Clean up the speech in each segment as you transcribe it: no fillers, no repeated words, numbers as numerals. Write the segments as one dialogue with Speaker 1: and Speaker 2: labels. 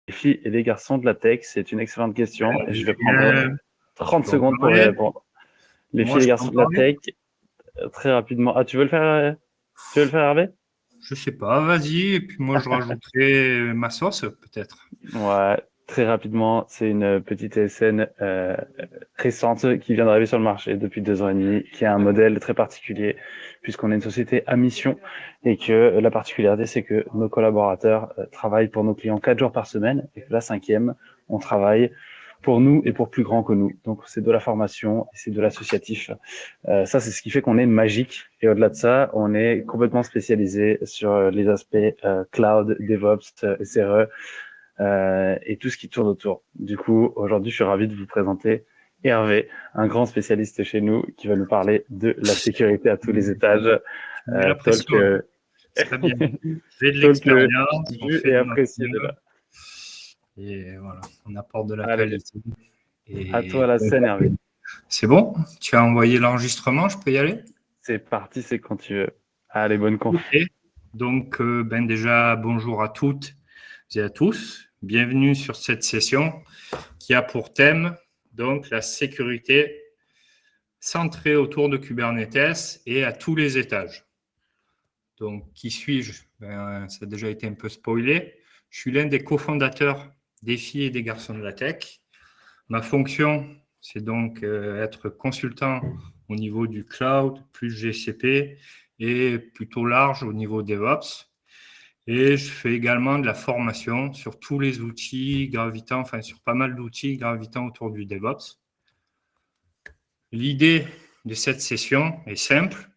Speaker 1: les filles et les garçons de la tech? C'est une excellente question et je vais prendre
Speaker 2: Bien,
Speaker 1: 30
Speaker 2: tu peux en
Speaker 1: secondes pour y
Speaker 2: parler.
Speaker 1: répondre. Les filles
Speaker 2: Moi,
Speaker 1: et les
Speaker 2: je peux en
Speaker 1: garçons de la
Speaker 2: parler.
Speaker 1: tech, très rapidement. Ah, tu veux le faire, Hervé?
Speaker 2: Je sais pas, vas-y. Et puis moi, je rajouterai ma sauce, peut-être.
Speaker 1: Ouais, très rapidement, c'est une petite ESN récente qui vient d'arriver sur le marché depuis 2 ans et demi, qui a un modèle très particulier, puisqu'on est une société à mission et que la particularité, c'est que nos collaborateurs travaillent pour nos clients 4 jours par semaine et que la cinquième, on travaille pour nous et pour plus grand que nous. Donc, c'est de la formation et c'est de l'associatif. Ça, c'est ce qui fait qu'on est magique. Et au-delà de ça, on est complètement spécialisé sur les aspects cloud, DevOps, SRE, et tout ce qui tourne autour. Du coup, aujourd'hui, je suis ravi de vous présenter Hervé, un grand spécialiste chez nous qui va nous parler de la sécurité à tous les étages.
Speaker 2: Tu mets la
Speaker 1: Talk,
Speaker 2: pression. C'est très bien. J'ai de
Speaker 1: talk
Speaker 2: l'expérience, on
Speaker 1: vu
Speaker 2: fait
Speaker 1: et
Speaker 2: de notre
Speaker 1: apprécié de
Speaker 2: mieux.
Speaker 1: là.
Speaker 2: Et voilà, on apporte de la
Speaker 1: Allez,
Speaker 2: qualité.
Speaker 1: à toi
Speaker 2: Et
Speaker 1: la scène, Hervé.
Speaker 2: c'est bon? Tu as envoyé l'enregistrement, je peux y aller?
Speaker 1: C'est parti, c'est quand tu veux. Allez, bonne conf.
Speaker 2: Ok. Donc, déjà, bonjour à toutes et à tous. Bienvenue sur cette session qui a pour thème donc la sécurité centrée autour de Kubernetes et à tous les étages. Donc, qui suis-je? Ça a déjà été un peu spoilé. Je suis l'un des cofondateurs des filles et des garçons de la tech. Ma fonction, c'est donc être consultant au niveau du cloud, plus GCP, et plutôt large au niveau DevOps. Et je fais également de la formation sur tous les outils gravitant, enfin sur pas mal d'outils gravitant autour du DevOps. L'idée de cette session est simple.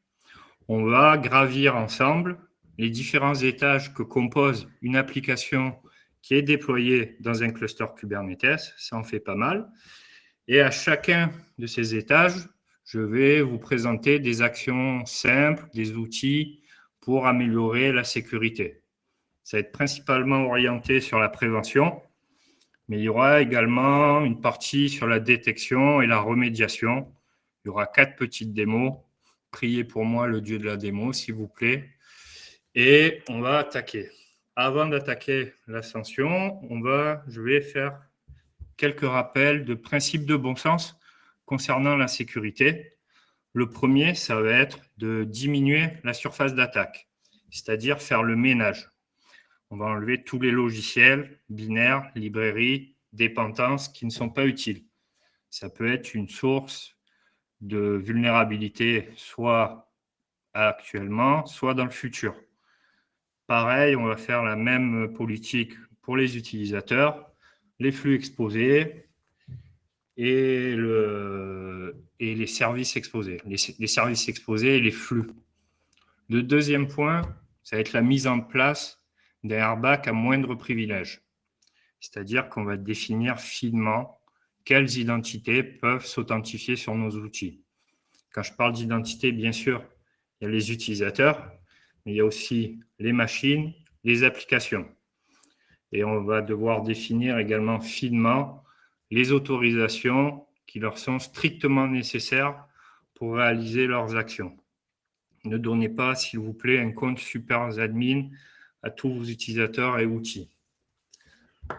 Speaker 2: On va gravir ensemble les différents étages que compose une application qui est déployée dans un cluster Kubernetes. Ça en fait pas mal. Et à chacun de ces étages, je vais vous présenter des actions simples, des outils pour améliorer la sécurité. Ça va être principalement orienté sur la prévention, mais il y aura également une partie sur la détection et la remédiation. Il y aura 4 petites démos. Priez pour moi le dieu de la démo, s'il vous plaît. Et on va attaquer. Avant d'attaquer l'ascension, je vais faire quelques rappels de principes de bon sens concernant la sécurité. Le premier, ça va être de diminuer la surface d'attaque, c'est-à-dire faire le ménage. On va enlever tous les logiciels, binaires, librairies, dépendances qui ne sont pas utiles. Ça peut être une source de vulnérabilité, soit actuellement, soit dans le futur. Pareil, on va faire la même politique pour les utilisateurs, les flux exposés et les services exposés. Les services exposés et les flux. Le deuxième point, ça va être la mise en place d'un airbag à moindre privilège. C'est-à-dire qu'on va définir finement quelles identités peuvent s'authentifier sur nos outils. Quand je parle d'identité, bien sûr, il y a les utilisateurs, mais il y a aussi les machines, les applications. Et on va devoir définir également finement les autorisations qui leur sont strictement nécessaires pour réaliser leurs actions. Ne donnez pas, s'il vous plaît, un compte superadmin à tous vos utilisateurs et outils.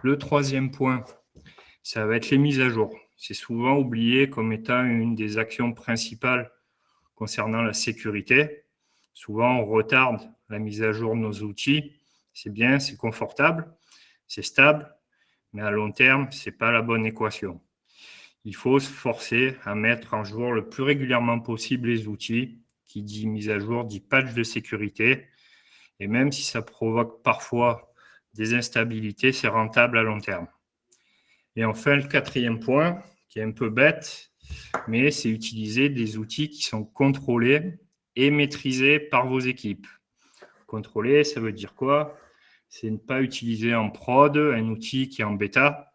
Speaker 2: Le troisième point, ça va être les mises à jour. C'est souvent oublié comme étant une des actions principales concernant la sécurité. Souvent, on retarde la mise à jour de nos outils. C'est bien, c'est confortable, c'est stable, mais à long terme, ce n'est pas la bonne équation. Il faut se forcer à mettre en jour le plus régulièrement possible les outils. Qui dit mise à jour, dit patch de sécurité. Et même si ça provoque parfois des instabilités, c'est rentable à long terme. Et enfin, le quatrième point, qui est un peu bête, mais c'est utiliser des outils qui sont contrôlés et maîtrisés par vos équipes. Contrôler, ça veut dire quoi? C'est ne pas utiliser en prod un outil qui est en bêta,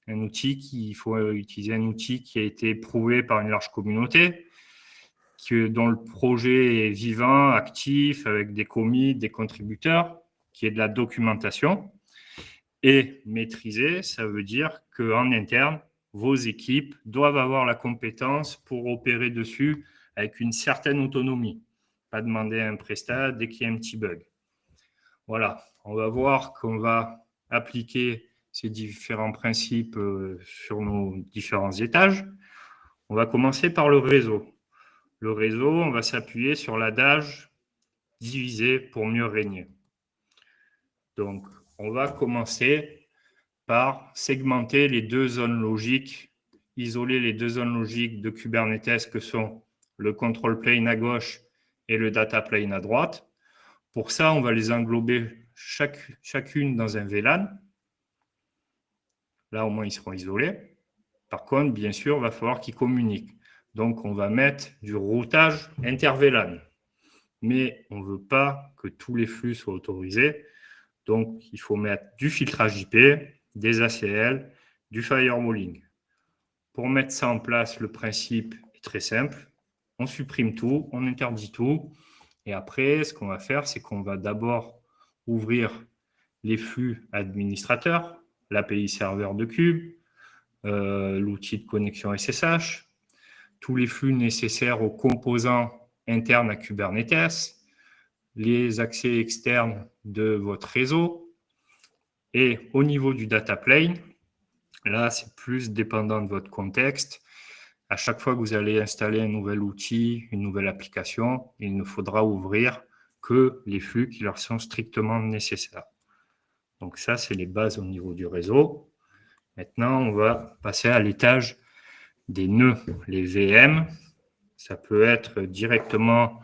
Speaker 2: il faut utiliser un outil qui a été prouvé par une large communauté, dont le projet est vivant, actif, avec des commits, des contributeurs, qui est de la documentation. Et maîtriser, ça veut dire qu'en interne, vos équipes doivent avoir la compétence pour opérer dessus avec une certaine autonomie. Pas demander à un prestat dès qu'il y a un petit bug. Voilà, on va voir qu'on va appliquer ces différents principes sur nos différents étages. On va commencer par le réseau. Le réseau, on va s'appuyer sur l'adage « diviser pour mieux régner ». Donc, on va commencer par segmenter les deux zones logiques, isoler les deux zones logiques de Kubernetes que sont le control plane à gauche et le data plane à droite. Pour ça, on va les englober chacune dans un VLAN. Là, au moins, ils seront isolés. Par contre, bien sûr, il va falloir qu'ils communiquent. Donc, on va mettre du routage inter-VLAN. Mais on ne veut pas que tous les flux soient autorisés. Donc, il faut mettre du filtrage IP, des ACL, du firewalling. Pour mettre ça en place, le principe est très simple. On supprime tout, on interdit tout. Et après, ce qu'on va faire, c'est qu'on va d'abord ouvrir les flux administrateurs, l'API serveur de Kube, l'outil de connexion SSH, tous les flux nécessaires aux composants internes à Kubernetes, les accès externes de votre réseau. Et au niveau du data plane, là, c'est plus dépendant de votre contexte. À chaque fois que vous allez installer un nouvel outil, une nouvelle application, il ne faudra ouvrir que les flux qui leur sont strictement nécessaires. Donc ça, c'est les bases au niveau du réseau. Maintenant, on va passer à l'étage des nœuds, les VM. Ça peut être directement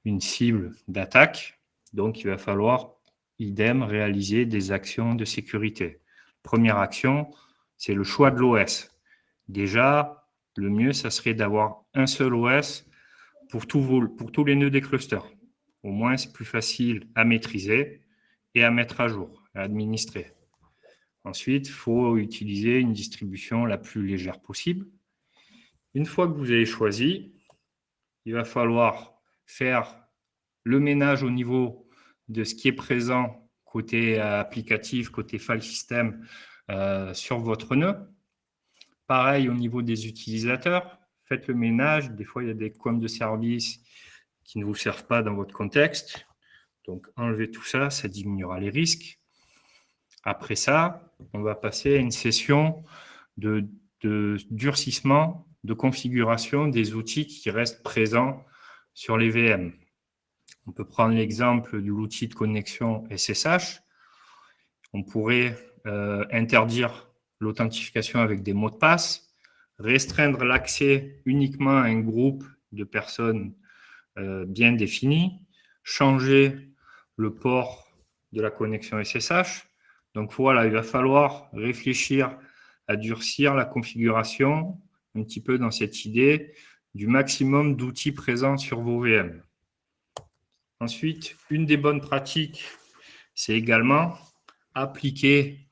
Speaker 2: une cible d'attaque. Donc, il va falloir, idem, réaliser des actions de sécurité. Première action, c'est le choix de l'OS. Déjà, le mieux, ça serait d'avoir un seul OS pour tous les nœuds des clusters. Au moins, c'est plus facile à maîtriser et à mettre à jour, à administrer. Ensuite, il faut utiliser une distribution la plus légère possible. Une fois que vous avez choisi, il va falloir faire le ménage au niveau de ce qui est présent côté applicatif, côté file system sur votre nœud. Pareil au niveau des utilisateurs, faites le ménage. Des fois, il y a des coms de service qui ne vous servent pas dans votre contexte. Donc, enlevez tout ça, ça diminuera les risques. Après ça, on va passer à une session de durcissement, de configuration des outils qui restent présents sur les VM. On peut prendre l'exemple de l'outil de connexion SSH. On pourrait interdire l'authentification avec des mots de passe, restreindre l'accès uniquement à un groupe de personnes bien définies, changer le port de la connexion SSH. Donc voilà, il va falloir réfléchir à durcir la configuration un petit peu dans cette idée du maximum d'outils présents sur vos VM. Ensuite, une des bonnes pratiques, c'est également appliquer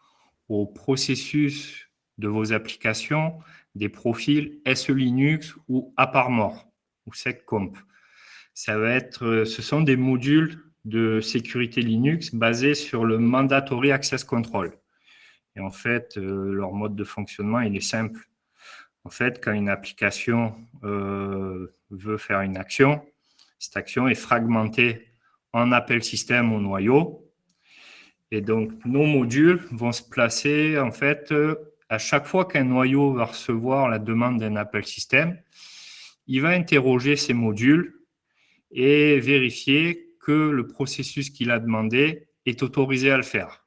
Speaker 2: au processus de vos applications des profils SE Linux ou à part mort ou seccomp. Ce sont des modules de sécurité Linux basés sur le Mandatory Access Control. Et en fait, leur mode de fonctionnement, il est simple. En fait, quand une application veut faire une action, cette action est fragmentée en appel système au noyau. Et donc, nos modules vont se placer, en fait, à chaque fois qu'un noyau va recevoir la demande d'un appel système, il va interroger ces modules et vérifier que le processus qu'il a demandé est autorisé à le faire.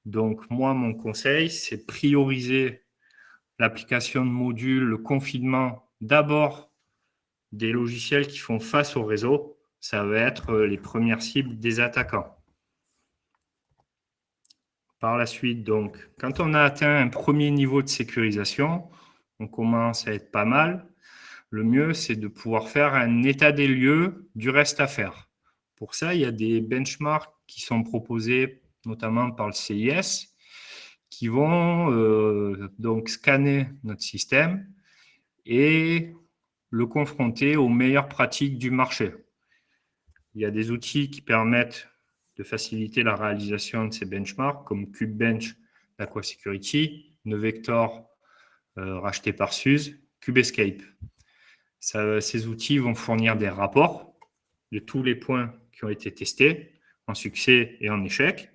Speaker 2: Donc, moi, mon conseil, c'est prioriser l'application de modules, le confinement, d'abord des logiciels qui font face au réseau. Ça va être les premières cibles des attaquants. Par la suite, donc, quand on a atteint un premier niveau de sécurisation, on commence à être pas mal. Le mieux, c'est de pouvoir faire un état des lieux du reste à faire. Pour ça, il y a des benchmarks qui sont proposés notamment par le CIS qui vont donc scanner notre système et le confronter aux meilleures pratiques du marché. Il y a des outils qui permettent de faciliter la réalisation de ces benchmarks comme KubeBench d'Aqua Security, Nevector racheté par SUSE, KubeEscape. Ces outils vont fournir des rapports de tous les points qui ont été testés en succès et en échec.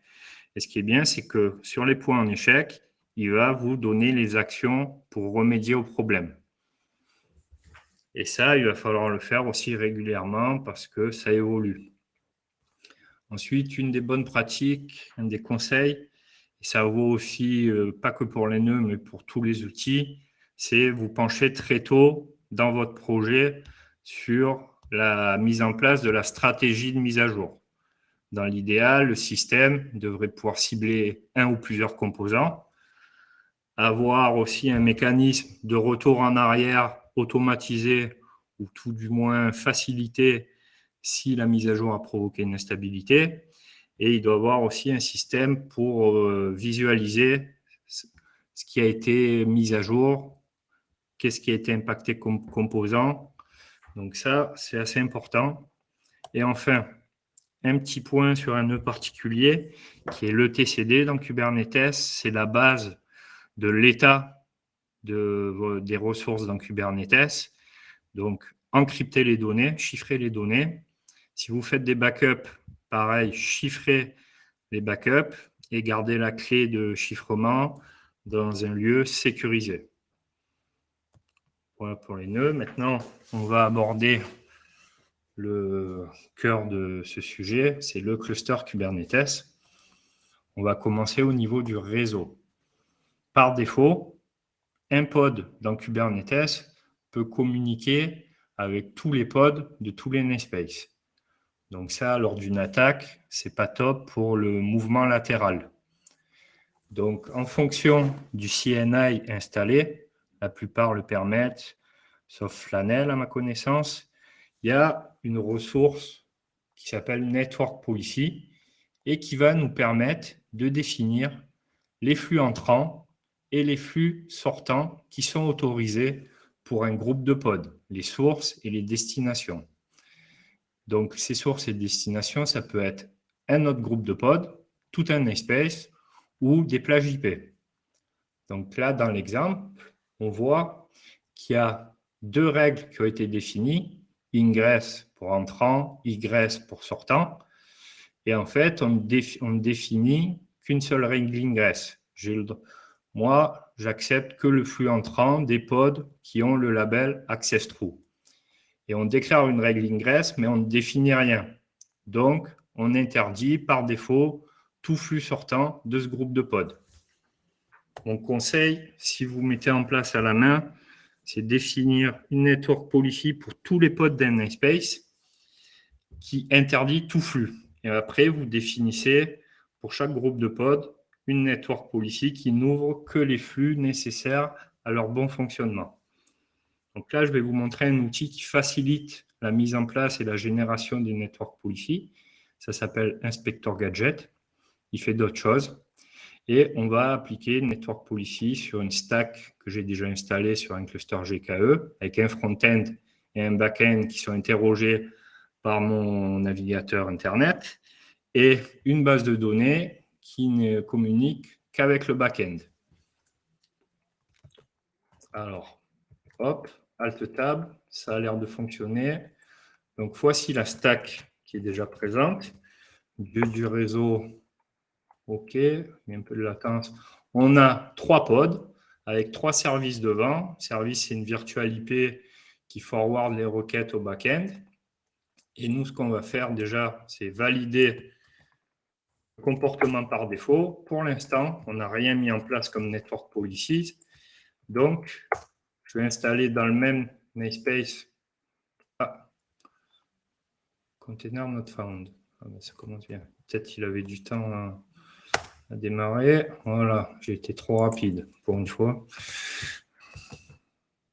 Speaker 2: Et ce qui est bien, c'est que sur les points en échec, il va vous donner les actions pour remédier au problème. Et ça, il va falloir le faire aussi régulièrement parce que ça évolue. Ensuite, une des bonnes pratiques, un des conseils, et ça vaut aussi pas que pour les nœuds, mais pour tous les outils, c'est vous pencher très tôt dans votre projet sur la mise en place de la stratégie de mise à jour. Dans l'idéal, le système devrait pouvoir cibler un ou plusieurs composants, avoir aussi un mécanisme de retour en arrière automatisé ou tout du moins facilité si la mise à jour a provoqué une instabilité. Et il doit avoir aussi un système pour visualiser ce qui a été mis à jour, qu'est-ce qui a été impacté comme composant. Donc ça, c'est assez important. Et enfin, un petit point sur un nœud particulier qui est l'ETCD dans Kubernetes. C'est la base de l'état des ressources dans Kubernetes. Donc, encrypter les données, chiffrer les données. Si vous faites des backups, pareil, chiffrez les backups et gardez la clé de chiffrement dans un lieu sécurisé. Voilà pour les nœuds. Maintenant, on va aborder le cœur de ce sujet, c'est le cluster Kubernetes. On va commencer au niveau du réseau. Par défaut, un pod dans Kubernetes peut communiquer avec tous les pods de tous les namespaces. Donc ça, lors d'une attaque, c'est pas top pour le mouvement latéral. Donc en fonction du CNI installé, la plupart le permettent, sauf Flanel à ma connaissance, il y a une ressource qui s'appelle Network Policy et qui va nous permettre de définir les flux entrants et les flux sortants qui sont autorisés pour un groupe de pods, les sources et les destinations. Donc, ces sources et destinations, ça peut être un autre groupe de pods, tout un namespace ou des plages IP. Donc là, dans l'exemple, on voit qu'il y a deux règles qui ont été définies, ingress pour entrant, egress pour sortant. Et en fait, on ne définit qu'une seule règle ingress. Moi, j'accepte que le flux entrant des pods qui ont le label Access True. Et on déclare une règle ingress, mais on ne définit rien. Donc, on interdit par défaut tout flux sortant de ce groupe de pods. Mon conseil, si vous mettez en place à la main, c'est définir une network policy pour tous les pods d'un namespace qui interdit tout flux. Et après, vous définissez pour chaque groupe de pods une network policy qui n'ouvre que les flux nécessaires à leur bon fonctionnement. Donc là, je vais vous montrer un outil qui facilite la mise en place et la génération d'une network policy. Ça s'appelle Inspector Gadget. Il fait d'autres choses. Et on va appliquer une network policy sur une stack que j'ai déjà installée sur un cluster GKE avec un front-end et un back-end qui sont interrogés par mon navigateur Internet et une base de données qui ne communique qu'avec le back-end. Alors, hop, Alt-Tab, ça a l'air de fonctionner. Donc, voici la stack qui est déjà présente. Du réseau, OK, il y a un peu de latence. On a 3 pods avec 3 services devant. Service, c'est une virtual IP qui forward les requêtes au back-end. Et nous, ce qu'on va faire déjà, c'est valider le comportement par défaut. Pour l'instant, on n'a rien mis en place comme network policies. Donc, je vais installer dans le même namespace container not found. Ah ben, ça commence bien. Peut-être qu'il avait du temps à démarrer. Voilà, j'ai été trop rapide pour une fois.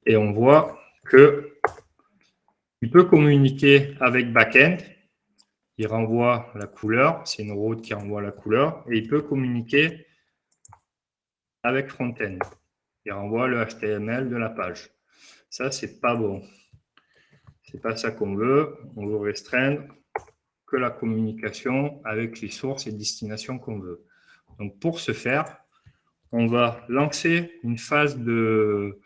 Speaker 2: Et on voit qu'il peut communiquer avec backend. Il renvoie la couleur. C'est une route qui renvoie la couleur. Et il peut communiquer avec front-end. Il renvoie le HTML de la page. Ça, c'est pas bon. C'est pas ça qu'on veut. On veut restreindre que la communication avec les sources et destinations qu'on veut. Donc, pour ce faire, on va lancer une phase de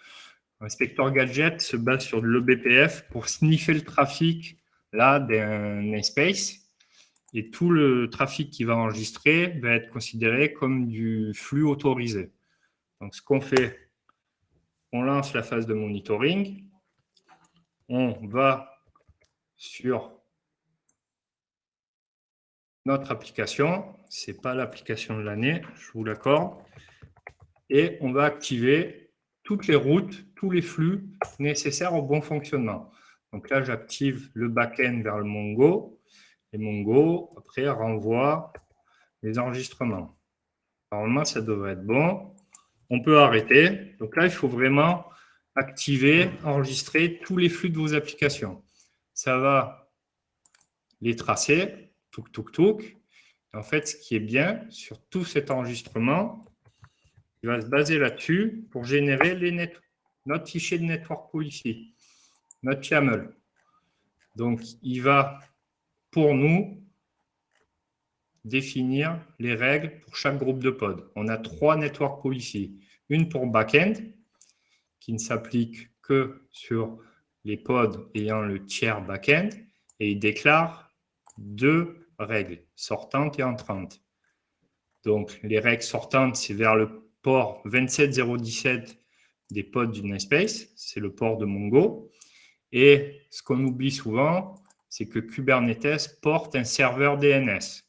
Speaker 2: Inspector Gadget se base sur de l'EBPF pour sniffer le trafic là d'un namespace. Et tout le trafic qui va enregistrer va être considéré comme du flux autorisé. Donc, ce qu'on fait, on lance la phase de monitoring. On va sur notre application. Ce n'est pas l'application de l'année, je vous l'accorde. Et on va activer toutes les routes, tous les flux nécessaires au bon fonctionnement. Donc là, j'active le back-end vers le Mongo. Et Mongo, après, renvoie les enregistrements. Normalement, ça devrait être bon. On peut arrêter. Donc là, il faut vraiment activer, enregistrer tous les flux de vos applications. Ça va les tracer, touk, touk, touk. En fait, ce qui est bien sur tout cet enregistrement, il va se baser là-dessus pour générer notre fichier de network policy, notre YAML. Donc, il va, pour nous, définir les règles pour chaque groupe de pods. On a 3 network policy. Une pour back-end, qui ne s'applique que sur les pods ayant le tiers back-end, et il déclare 2 règles, sortantes et entrantes. Donc, les règles sortantes, c'est vers le port 27017 des pods du namespace, c'est le port de Mongo. Et ce qu'on oublie souvent, c'est que Kubernetes porte un serveur DNS.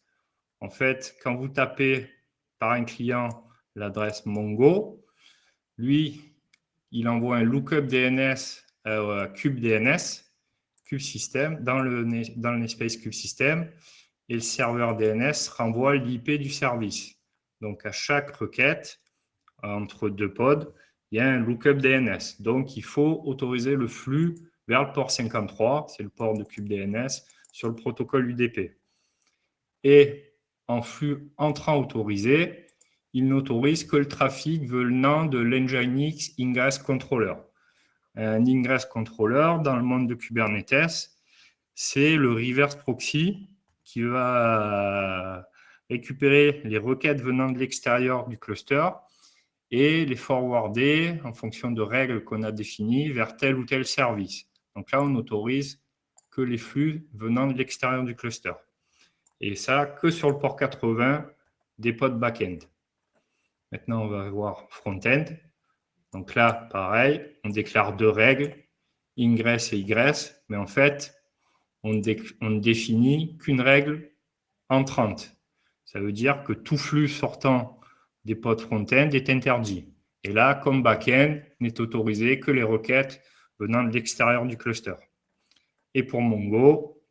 Speaker 2: En fait, quand vous tapez par un client l'adresse Mongo, lui, il envoie un lookup DNS à kubedns, kubesystem, dans le namespace kubesystem, et le serveur DNS renvoie l'IP du service. Donc, à chaque requête, entre 2 pods, il y a un lookup DNS. Donc, il faut autoriser le flux vers le port 53, c'est le port de kubedns, sur le protocole UDP. Et en flux entrant autorisé, il n'autorise que le trafic venant de l'Nginx Ingress Controller. Un Ingress Controller, dans le monde de Kubernetes, c'est le reverse proxy qui va récupérer les requêtes venant de l'extérieur du cluster et les forwarder en fonction de règles qu'on a définies vers tel ou tel service. Donc là, on n'autorise que les flux venant de l'extérieur du cluster. Et ça, que sur le port 80 des pods back-end. Maintenant, on va voir front-end. Donc là, pareil, on déclare 2 règles, ingress et egress, mais en fait, on ne définit qu'une règle entrante. Ça veut dire que tout flux sortant des pods front-end est interdit. Et là, comme back-end, n'est autorisé que les requêtes venant de l'extérieur du cluster. Et pour Mongo,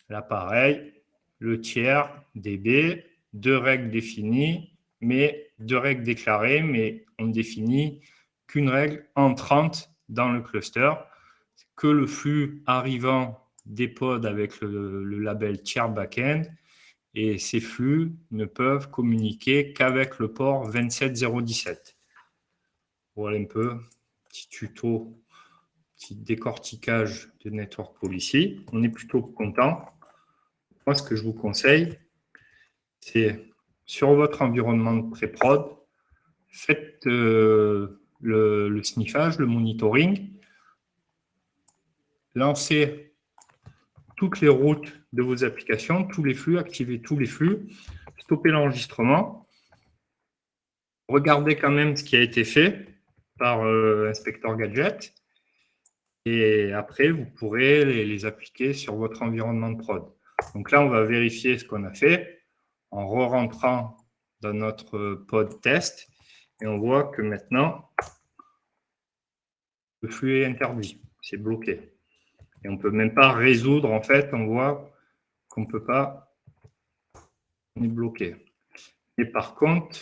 Speaker 2: là, pareil, le tiers DB, 2 règles définies, mais 2 règles déclarées, mais on ne définit qu'une règle entrante dans le cluster, que le flux arrivant des pods avec le label tiers backend, et ces flux ne peuvent communiquer qu'avec le port 27017. Voilà un peu, petit tuto, petit décortiquage de Network Policy. On est plutôt content. Moi, ce que je vous conseille, c'est sur votre environnement de pré-prod, faites le sniffage, le monitoring, lancez toutes les routes de vos applications, tous les flux, activez tous les flux, stoppez l'enregistrement, regardez quand même ce qui a été fait par Inspector Gadget, et après, vous pourrez les appliquer sur votre environnement de prod. Donc là, on va vérifier ce qu'on a fait en re-rentrant dans notre pod test, et on voit que maintenant, le flux est interdit, c'est bloqué. Et on ne peut même pas résoudre, en fait, on voit qu'on ne peut pas, on est bloqué. Et par contre,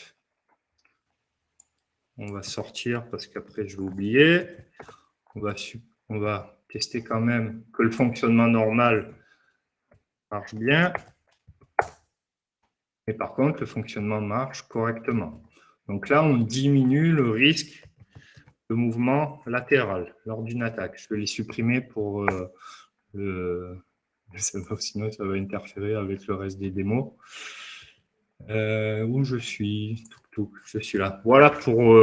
Speaker 2: on va sortir parce qu'après je vais oublier, on va tester quand même que le fonctionnement normal marche bien. Mais par contre, le fonctionnement marche correctement. Donc là, on diminue le risque de mouvement latéral lors d'une attaque. Je vais les supprimer pour sinon ça va interférer avec le reste des démos. Où je suis, je suis là. Voilà pour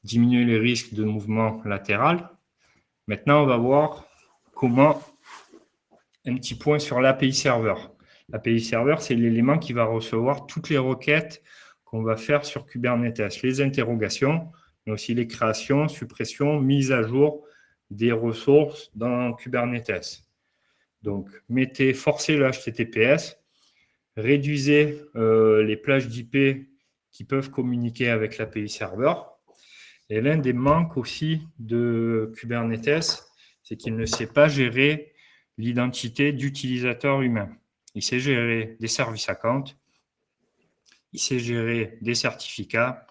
Speaker 2: diminuer les risques de mouvement latéral. Maintenant, on va voir comment un petit point sur l'API serveur. L'API serveur, c'est l'élément qui va recevoir toutes les requêtes qu'on va faire sur Kubernetes, les interrogations, mais aussi les créations, suppressions, mises à jour des ressources dans Kubernetes. Donc, forcez le HTTPS, réduisez les plages d'IP qui peuvent communiquer avec l'API serveur. Et l'un des manques aussi de Kubernetes, c'est qu'il ne sait pas gérer l'identité d'utilisateur humain. Il sait gérer des service accounts, il sait gérer des certificats,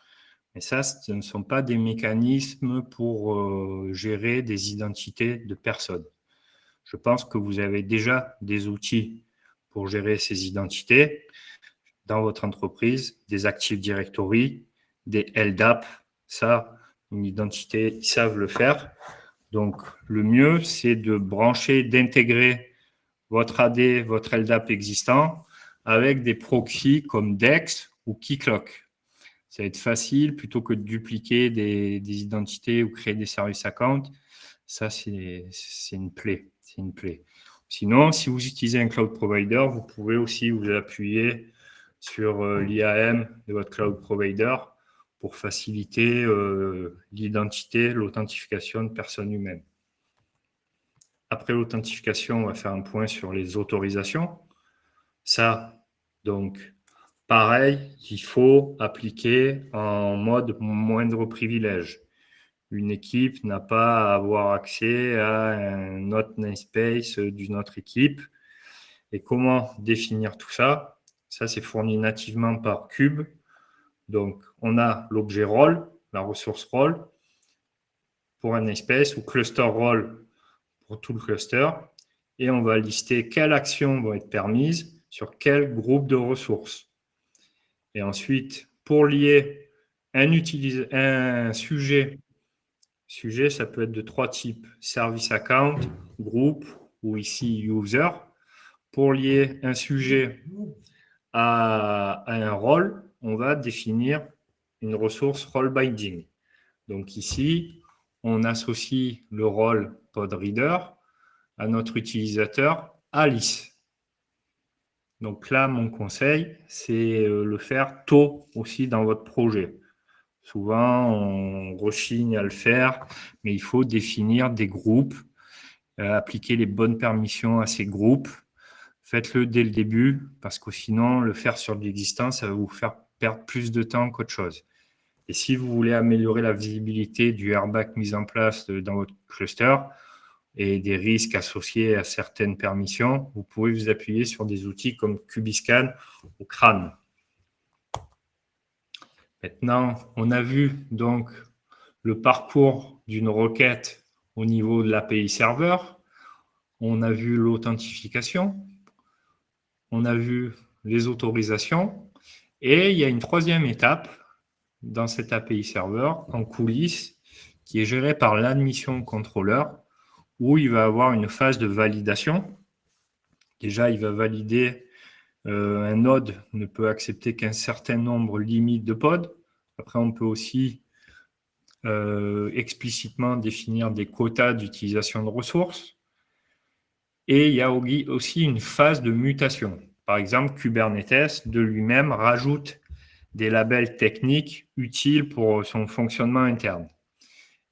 Speaker 2: mais ça, ce ne sont pas des mécanismes pour gérer des identités de personnes. Je pense que vous avez déjà des outils pour gérer ces identités dans votre entreprise, des Active Directory, des LDAP, ça, une identité, ils savent le faire. Donc, le mieux, c'est de brancher, d'intégrer votre AD, votre LDAP existant avec des proxys comme Dex ou Keycloak. Ça va être facile plutôt que de dupliquer des identités ou créer des service accounts. Ça, c'est une plaie. C'est une plaie. Sinon, si vous utilisez un cloud provider, vous pouvez aussi vous appuyer sur l'IAM de votre cloud provider pour faciliter l'identité, l'authentification de personnes humaines. Après l'authentification, on va faire un point sur les autorisations. Ça, donc, pareil, il faut appliquer en mode moindre privilège. Une équipe n'a pas à avoir accès à un autre namespace d'une autre équipe. Et comment définir tout ça? Ça, c'est fourni nativement par Kube. Donc, on a l'objet role, la ressource role pour un namespace ou cluster role pour tout le cluster. Et on va lister quelles actions vont être permises sur quel groupe de ressources. Et ensuite, pour lier un sujet, ça peut être de 3 types, service account, groupe ou ici user. Pour lier un sujet à un rôle, on va définir une ressource role binding. Donc ici, on associe le rôle PodReader à notre utilisateur Alice. Donc là, mon conseil, c'est le faire tôt aussi dans votre projet. Souvent, on rechigne à le faire, mais il faut définir des groupes, appliquer les bonnes permissions à ces groupes. Faites-le dès le début, parce que sinon, le faire sur de l'existant, ça va vous faire perdre plus de temps qu'autre chose. Et si vous voulez améliorer la visibilité du airbag mis en place dans votre cluster et des risques associés à certaines permissions, vous pouvez vous appuyer sur des outils comme Kubiscan ou Crane. Maintenant, on a vu donc le parcours d'une requête au niveau de l'API serveur. On a vu l'authentification. On a vu les autorisations. Et il y a une troisième étape dans cette API serveur en coulisses qui est gérée par l'admission contrôleur où il va avoir une phase de validation. Déjà, il va valider un node ne peut accepter qu'un certain nombre limite de pods. Après, on peut aussi explicitement définir des quotas d'utilisation de ressources. Et il y a aussi une phase de mutation. Par exemple, Kubernetes de lui-même rajoute des labels techniques utiles pour son fonctionnement interne.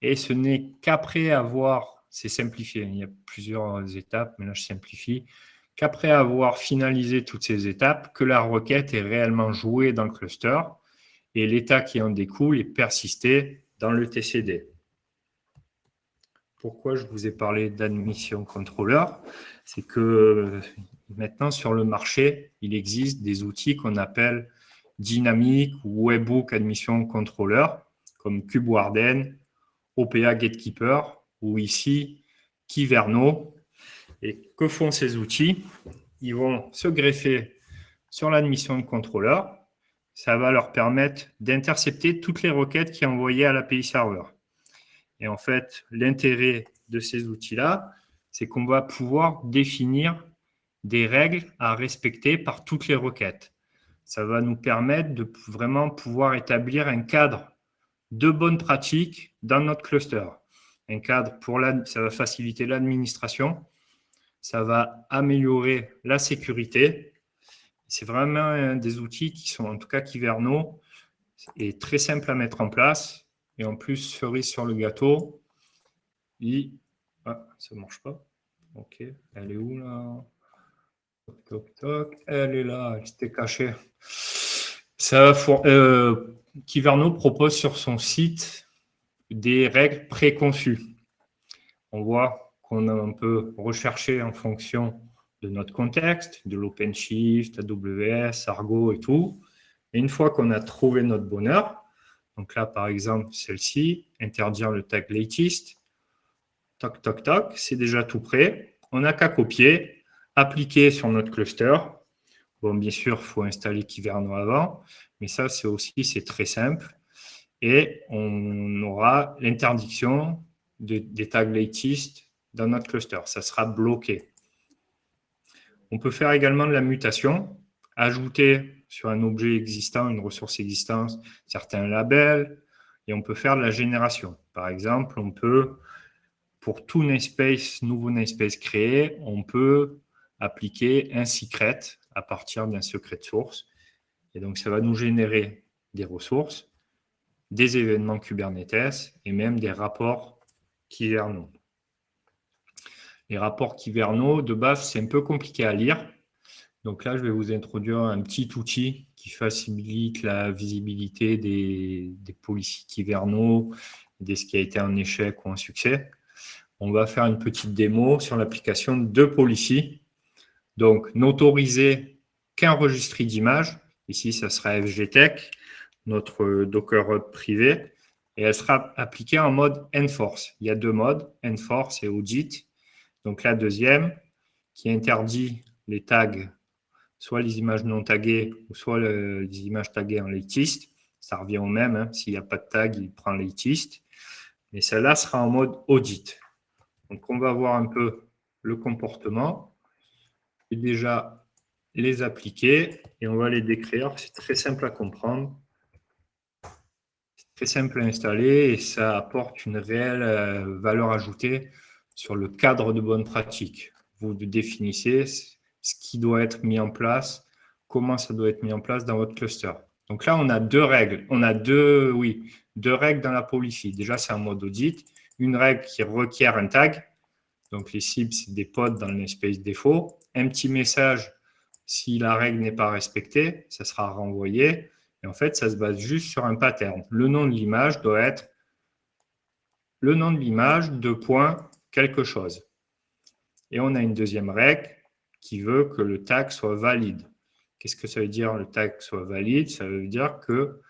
Speaker 2: Et ce n'est qu'après avoir, c'est simplifié, il y a plusieurs étapes, mais là je simplifie, qu'après avoir finalisé toutes ces étapes, que la requête est réellement jouée dans le cluster et l'état qui en découle est persisté dans le TCD. Pourquoi je vous ai parlé d'admission contrôleur? C'est que maintenant sur le marché, il existe des outils qu'on appelle Dynamic ou Webhook Admission Controller, comme KubeWarden, OPA Gatekeeper ou ici Kyverno. Et que font ces outils? Ils vont se greffer sur l'admission de contrôleur. Ça va leur permettre d'intercepter toutes les requêtes qui sont envoyées à l'API serveur. Et en fait, l'intérêt de ces outils-là, c'est qu'on va pouvoir définir des règles à respecter par toutes les requêtes. Ça va nous permettre de vraiment pouvoir établir un cadre de bonnes pratiques dans notre cluster. Un cadre ça va faciliter l'administration, ça va améliorer la sécurité C'est vraiment un des outils qui sont, en tout cas, Kyverno, est très simple à mettre en place. Et en plus, cerise sur le gâteau, ah, ça ne marche pas. Ok, elle est où là? Toc, toc, toc. Elle est là, elle s'était cachée. Kyverno propose sur son site des règles préconçues. On voit qu'on peut rechercher en fonction de notre contexte, de l'OpenShift, AWS, Argo et tout. Et une fois qu'on a trouvé notre bonheur, donc là, par exemple, celle-ci, interdire le tag latest, toc, toc, toc, c'est déjà tout prêt. On n'a qu'à copier, appliquer sur notre cluster. Bon, bien sûr, il faut installer Kyverno avant, mais ça, c'est très simple. Et on aura l'interdiction des tags latest dans notre cluster. Ça sera bloqué. On peut faire également de la mutation, ajouter sur un objet existant, une ressource existante, certains labels, et on peut faire de la génération. Par exemple, on peut, pour tout namespace, nouveau namespace créé, on peut appliquer un secret à partir d'un secret source. Et donc, ça va nous générer des ressources, des événements Kubernetes et même des rapports Kyverno. Les rapports Kyverno, de base, c'est un peu compliqué à lire. Donc là, je vais vous introduire un petit outil qui facilite la visibilité des policies Kyverno, de ce qui a été un échec ou un succès. On va faire une petite démo sur l'application de policy. Donc, n'autoriser qu'un registre d'image. Ici, ça sera FGTech, notre Docker Hub privé. Et elle sera appliquée en mode Enforce. Il y a deux modes, Enforce et Audit. Donc, la deuxième, qui interdit les tags, soit les images non taguées, ou soit les images taguées en latest. Ça revient au même. Hein. S'il n'y a pas de tag, il prend latest. Mais celle-là sera en mode Audit. Donc, on va voir un peu le comportement. Et déjà les appliquer et on va les décrire. C'est très simple à comprendre. C'est très simple à installer et ça apporte une réelle valeur ajoutée sur le cadre de bonne pratique. Vous définissez ce qui doit être mis en place, comment ça doit être mis en place dans votre cluster. Donc là, on a deux règles. On a deux règles dans la policy. Déjà, c'est un mode audit. Une règle qui requiert un tag. Donc, les cibles, c'est des pods dans le namespace défaut. Un petit message, si la règle n'est pas respectée, ça sera renvoyé. Et en fait, ça se base juste sur un pattern. Le nom de l'image doit être le nom de l'image, quelque chose. Et on a une deuxième règle qui veut que le tag soit valide. Qu'est-ce que ça veut dire, le tag soit valide? Ça veut dire que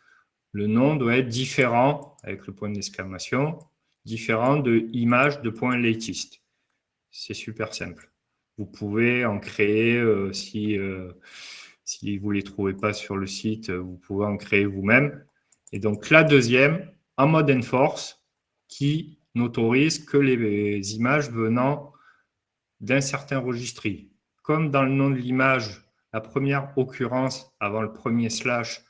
Speaker 2: le nom doit être différent, avec le point d'exclamation, différent de image de .latest. C'est super simple. Vous pouvez en créer, si vous ne les trouvez pas sur le site, vous pouvez en créer vous-même. Et donc, la deuxième, en mode Enforce, qui n'autorise que les images venant d'un certain registre. Comme dans le nom de l'image, la première occurrence avant le premier slash,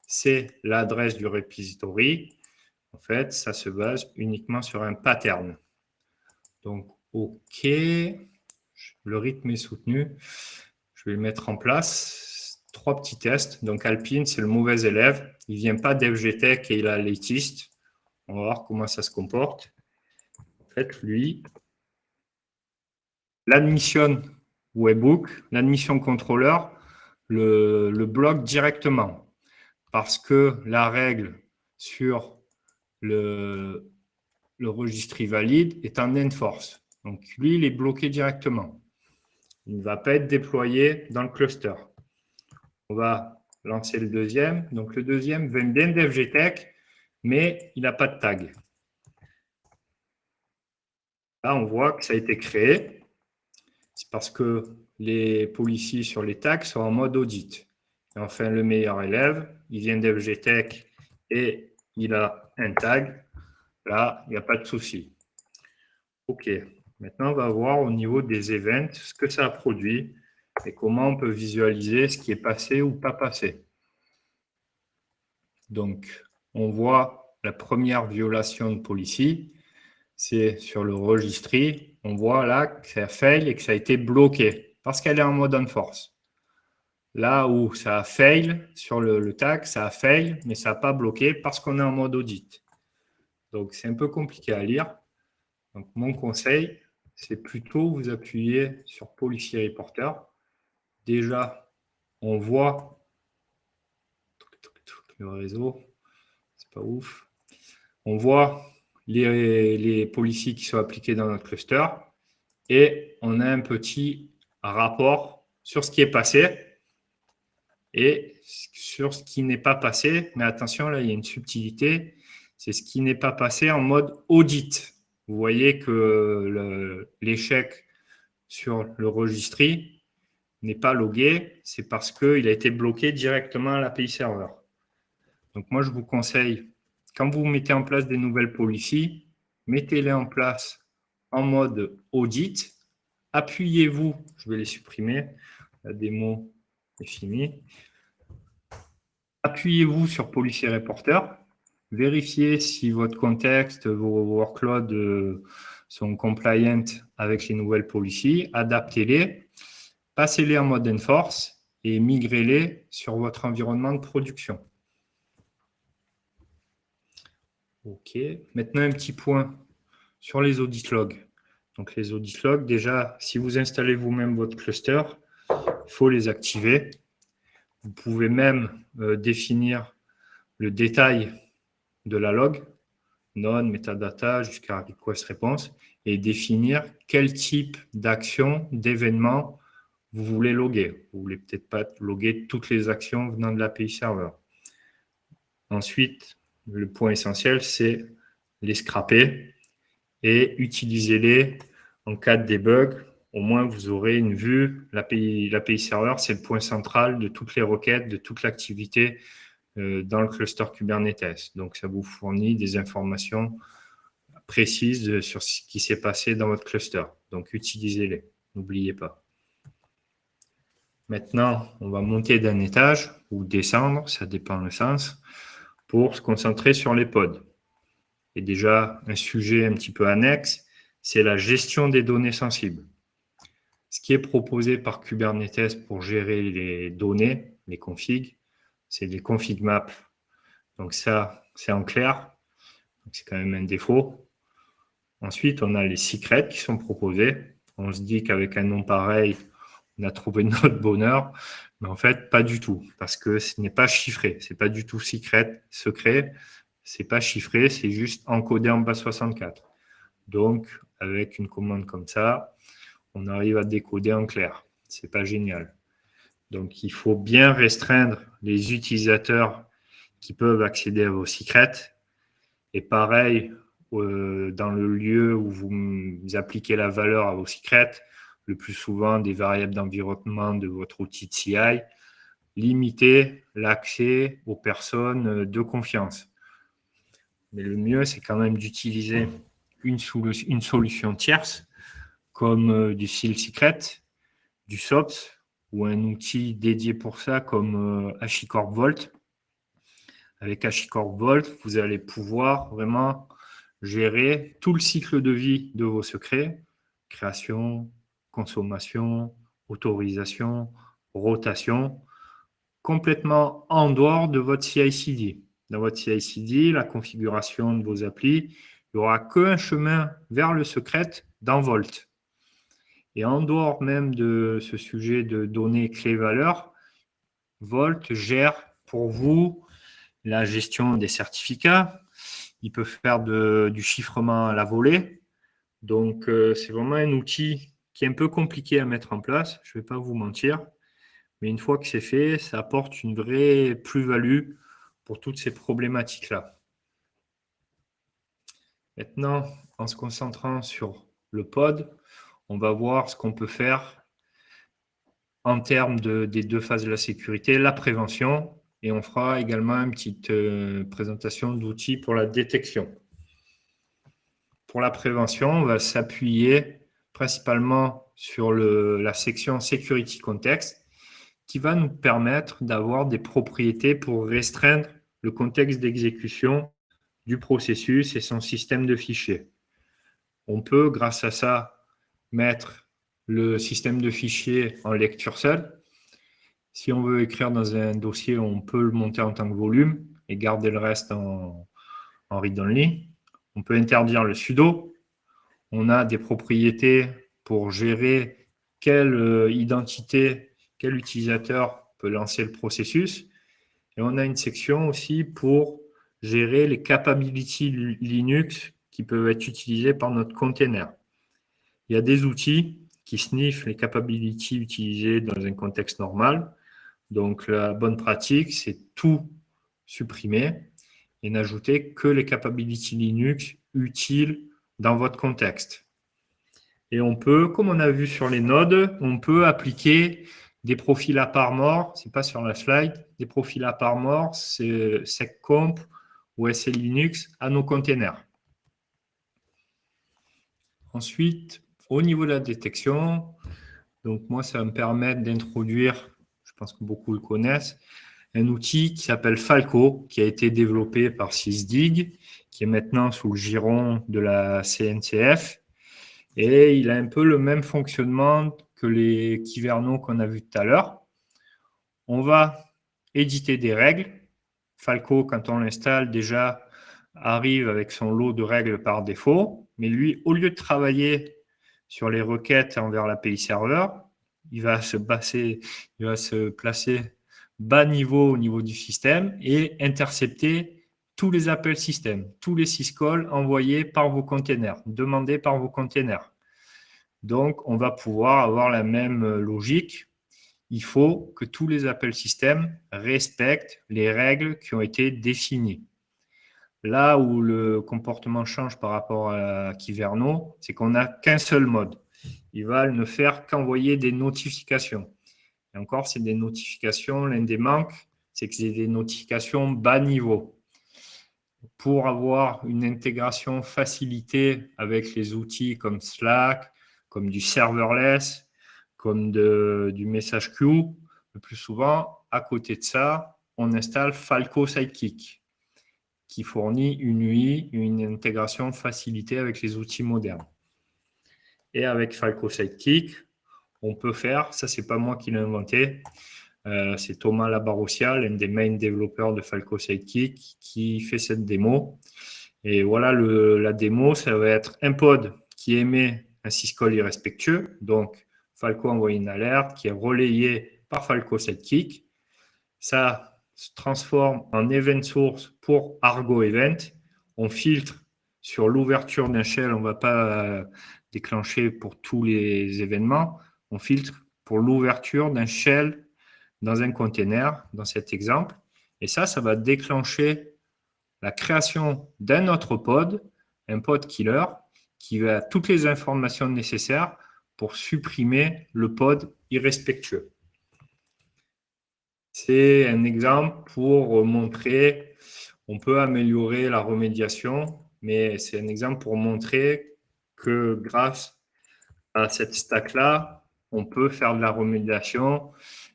Speaker 2: c'est l'adresse du repository. En fait, ça se base uniquement sur un pattern. Donc, OK, le rythme est soutenu. Je vais le mettre en place. 3 petits tests. Donc, Alpine, c'est le mauvais élève. Il ne vient pas d'FGTech et il a latest. On va voir comment ça se comporte. En fait, lui, l'admission webhook, l'admission contrôleur, le bloque directement. Parce que la règle sur le registre valide est en enforce. Donc, lui, il est bloqué directement. Il ne va pas être déployé dans le cluster. On va lancer le deuxième. Donc, le deuxième vient bien d'FGTech, mais il n'a pas de tag. Là, on voit que ça a été créé. C'est parce que les policies sur les tags sont en mode audit. Et enfin, le meilleur élève, il vient d'FGTech et il a un tag. Là, il n'y a pas de souci. OK. Maintenant, on va voir au niveau des events ce que ça a produit et comment on peut visualiser ce qui est passé ou pas passé. Donc, on voit la première violation de policy, c'est sur le registry. On voit là que ça fail et que ça a été bloqué parce qu'elle est en mode enforce. Là où ça a fail sur le tag, ça a fail, mais ça n'a pas bloqué parce qu'on est en mode audit. Donc, c'est un peu compliqué à lire. Donc, mon conseil, c'est plutôt vous appuyer sur Policy Reporter. Déjà, on voit le réseau, c'est pas ouf. On voit les policies qui sont appliquées dans notre cluster et on a un petit rapport sur ce qui est passé et sur ce qui n'est pas passé. Mais attention, là, il y a une subtilité. C'est ce qui n'est pas passé en mode audit. Vous voyez que l'échec sur le registry n'est pas logué. C'est parce qu'il a été bloqué directement à l'API serveur. Donc, moi, je vous conseille, quand vous mettez en place des nouvelles policies, mettez-les en place en mode audit. Appuyez-vous, je vais les supprimer, la démo est finie. Appuyez-vous sur Policy Reporter, vérifiez si votre contexte, vos workloads sont compliant avec les nouvelles policies, adaptez-les, passez-les en mode enforce et migrez-les sur votre environnement de production. OK. Maintenant, un petit point sur les audit logs. Donc, les audit logs, déjà, si vous installez vous-même votre cluster, il faut les activer. Vous pouvez même définir le détail de la log, none, metadata, jusqu'à request response, et définir quel type d'action, d'événement vous voulez loguer. Vous ne voulez peut-être pas loguer toutes les actions venant de l'API serveur. Ensuite, le point essentiel, c'est les scraper et utiliser-les en cas de debug. Au moins, vous aurez une vue. L'API serveur, c'est le point central de toutes les requêtes, de toute l'activité dans le cluster Kubernetes. Donc, ça vous fournit des informations précises sur ce qui s'est passé dans votre cluster. Donc, utilisez-les. N'oubliez pas. Maintenant, on va monter d'un étage ou descendre, ça dépend le sens, pour se concentrer sur les pods. Et déjà, un sujet un petit peu annexe, c'est la gestion des données sensibles. Ce qui est proposé par Kubernetes pour gérer les données, les configs, c'est des config maps. Donc ça, c'est en clair. C'est quand même un défaut. Ensuite, on a les secrets qui sont proposés. On se dit qu'avec un nom pareil, on a trouvé notre bonheur. Mais en fait, pas du tout. Parce que ce n'est pas chiffré. Ce n'est pas du tout secret. C'est pas chiffré. C'est juste encodé en base 64. Donc, avec une commande comme ça, on arrive à décoder en clair. C'est pas génial. Donc, il faut bien restreindre les utilisateurs qui peuvent accéder à vos secrets. Et pareil, dans le lieu où vous appliquez la valeur à vos secrets, le plus souvent des variables d'environnement de votre outil de CI, limitez l'accès aux personnes de confiance. Mais le mieux, c'est quand même d'utiliser une solution tierce, comme du Seal Secret, du SOAPS, ou un outil dédié pour ça, comme HashiCorp Vault. Avec HashiCorp Vault, vous allez pouvoir vraiment gérer tout le cycle de vie de vos secrets, création, consommation, autorisation, rotation, complètement en dehors de votre CI/CD. Dans votre CI/CD, la configuration de vos applis, il n'y aura qu'un chemin vers le secret dans Vault. Et en dehors même de ce sujet de données clés-valeurs, Vault gère pour vous la gestion des certificats. Il peut faire du chiffrement à la volée. Donc, c'est vraiment un outil qui est un peu compliqué à mettre en place, je ne vais pas vous mentir. Mais une fois que c'est fait, ça apporte une vraie plus-value pour toutes ces problématiques-là. Maintenant, en se concentrant sur le pod, on va voir ce qu'on peut faire en termes des deux phases de la sécurité, la prévention, et on fera également une petite présentation d'outils pour la détection. Pour la prévention, on va s'appuyer principalement sur la section Security Context, qui va nous permettre d'avoir des propriétés pour restreindre le contexte d'exécution du processus et son système de fichiers. On peut, grâce à ça, mettre le système de fichiers en lecture seule Si on veut écrire dans un dossier, on peut le monter en tant que volume et garder le reste en read-only. On peut interdire le sudo. On a des propriétés pour gérer quelle identité, quel utilisateur peut lancer le processus. Et on a une section aussi pour gérer les capabilities Linux qui peuvent être utilisées par notre container. Il y a des outils qui sniffent les capabilities utilisées dans un contexte normal. Donc, la bonne pratique, c'est tout supprimer et n'ajouter que les capabilities Linux utiles dans votre contexte. Et on peut, comme on a vu sur les nodes, on peut appliquer des profils à part mort, c'est pas sur la slide, des profils à part mort, c'est seccomp ou SL Linux à nos containers. Ensuite, au niveau de la détection, donc moi, ça va me permettre d'introduire, je pense que beaucoup le connaissent, un outil qui s'appelle Falco, qui a été développé par Sysdig, qui est maintenant sous le giron de la CNCF. Et il a un peu le même fonctionnement que les Kyverno qu'on a vu tout à l'heure. On va éditer des règles. Falco, quand on l'installe, déjà arrive avec son lot de règles par défaut. Mais lui, au lieu de travailler sur les requêtes envers l'API serveur, il va se placer bas niveau au niveau du système et intercepter tous les appels système, tous les syscalls envoyés par vos containers, demandés par vos containers. Donc, on va pouvoir avoir la même logique. Il faut que tous les appels système respectent les règles qui ont été définies. Là où le comportement change par rapport à Kyverno, c'est qu'on n'a qu'un seul mode. Il va ne faire qu'envoyer des notifications. Et encore, c'est des notifications. L'un des manques, c'est que c'est des notifications bas niveau. Pour avoir une intégration facilitée avec les outils comme Slack, comme du serverless, comme du message queue, le plus souvent, à côté de ça, on installe Falco Sidekick, qui fournit une UI, une intégration facilitée avec les outils modernes. Et avec Falco Sidekick, on peut faire, ça c'est pas moi qui l'ai inventé, c'est Thomas Labarossia, l'un des main développeurs de Falco Sidekick, qui fait cette démo. Et voilà, la démo, ça va être un pod qui émet un syscall irrespectueux, donc Falco envoie une alerte qui est relayée par Falco Sidekick. Ça se transforme en event source pour Argo Event. On filtre sur l'ouverture d'un shell, on ne va pas déclencher pour tous les événements. On filtre pour l'ouverture d'un shell dans un container, dans cet exemple. Et ça va déclencher la création d'un autre pod, un pod killer, qui a toutes les informations nécessaires pour supprimer le pod irrespectueux. C'est un exemple pour montrer, on peut améliorer la remédiation, mais c'est un exemple pour montrer que grâce à cette stack-là, on peut faire de la remédiation.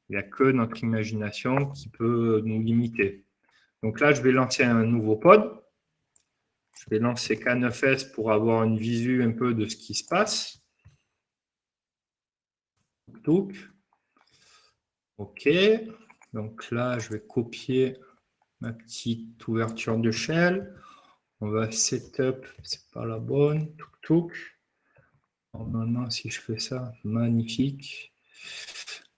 Speaker 2: Il n'y a que notre imagination qui peut nous limiter. Donc là, je vais lancer un nouveau pod. Je vais lancer K9S pour avoir une visu un peu de ce qui se passe. OK. Donc là, je vais copier ma petite ouverture de shell. On va setup, c'est pas la bonne. Normalement, si je fais ça, magnifique.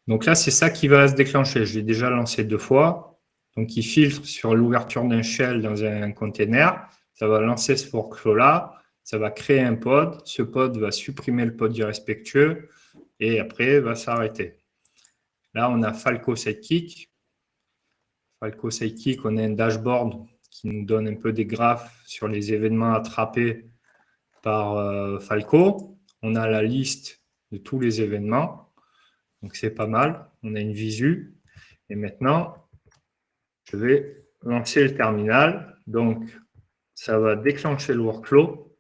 Speaker 2: Donc là, c'est ça qui va se déclencher. Je l'ai déjà lancé 2 fois. Donc, il filtre sur l'ouverture d'un shell dans un container. Ça va lancer ce workflow-là. Ça va créer un pod. Ce pod va supprimer le pod irrespectueux et après, va s'arrêter. Là, on a Falco Sidekick. Falco Sidekick, on a un dashboard qui nous donne un peu des graphes sur les événements attrapés par Falco. On a la liste de tous les événements. Donc, c'est pas mal. On a une visu. Et maintenant, je vais lancer le terminal. Donc, ça va déclencher le workflow.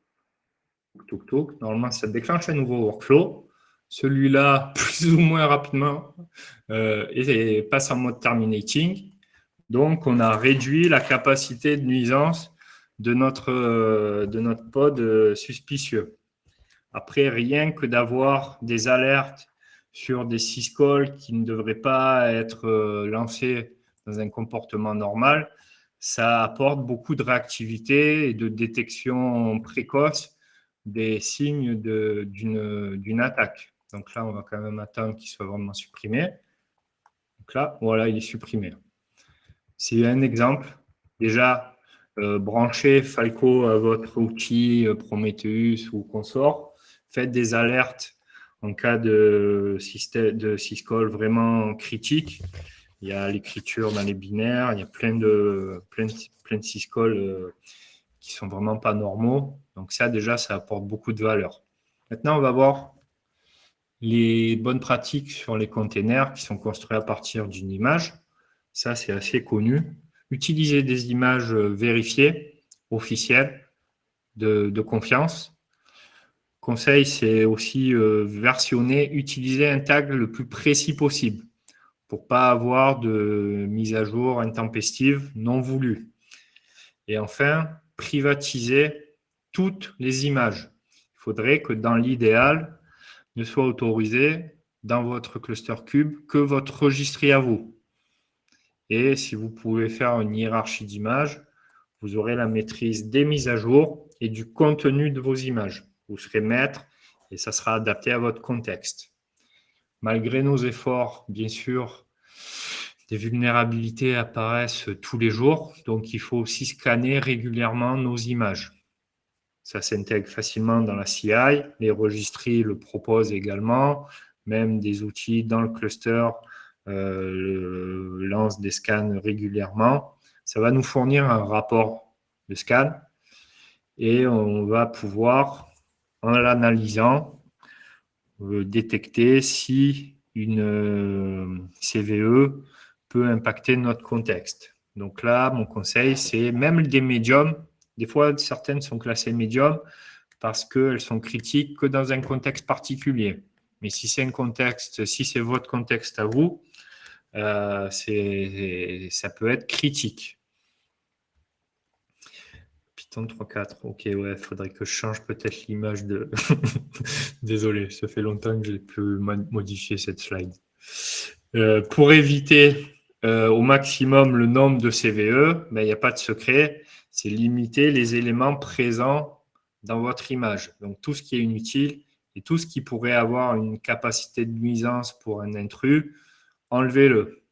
Speaker 2: Normalement, ça déclenche un nouveau workflow. Celui-là, plus ou moins rapidement, et passe en mode terminating. Donc, on a réduit la capacité de nuisance de notre pod suspicieux. Après, rien que d'avoir des alertes sur des syscalls qui ne devraient pas être lancés dans un comportement normal, ça apporte beaucoup de réactivité et de détection précoce des signes d'une attaque. Donc là, on va quand même attendre qu'il soit vraiment supprimé. Donc là, voilà, il est supprimé. C'est un exemple. Déjà, branchez Falco à votre outil Prometheus ou consort. Faites des alertes en cas de syscall vraiment critique. Il y a l'écriture dans les binaires, il y a plein de syscalls qui sont vraiment pas normaux. Donc ça, déjà, ça apporte beaucoup de valeur. Maintenant, on va voir les bonnes pratiques sur les containers qui sont construits à partir d'une image. Ça, c'est assez connu. Utiliser des images vérifiées, officielles, de confiance. Conseil, c'est aussi versionner, utiliser un tag le plus précis possible pour pas avoir de mise à jour intempestive non voulue. Et enfin, privatiser toutes les images. Il faudrait que dans l'idéal, ne soit autorisé dans votre cluster cube que votre registre à vous. Et si vous pouvez faire une hiérarchie d'images, vous aurez la maîtrise des mises à jour et du contenu de vos images. Vous serez maître et ça sera adapté à votre contexte. Malgré nos efforts, bien sûr, des vulnérabilités apparaissent tous les jours, donc il faut aussi scanner régulièrement nos images. Ça s'intègre facilement dans la CI, les registries le proposent également, même des outils dans le cluster lancent des scans régulièrement. Ça va nous fournir un rapport de scan et on va pouvoir, en l'analysant, détecter si une CVE peut impacter notre contexte. Donc là, mon conseil, c'est même des médiums. Des fois, certaines sont classées médium parce qu'elles sont critiques que dans un contexte particulier. Mais si c'est votre contexte à vous, ça peut être critique. Python 3.4, ok, ouais, il faudrait que je change peut-être l'image de... Désolé, ça fait longtemps que je n'ai plus modifié cette slide. Pour éviter au maximum le nombre de CVE, mais il n'y a pas de secret, c'est limiter les éléments présents dans votre image. Donc tout ce qui est inutile et tout ce qui pourrait avoir une capacité de nuisance pour un intrus, enlevez-le.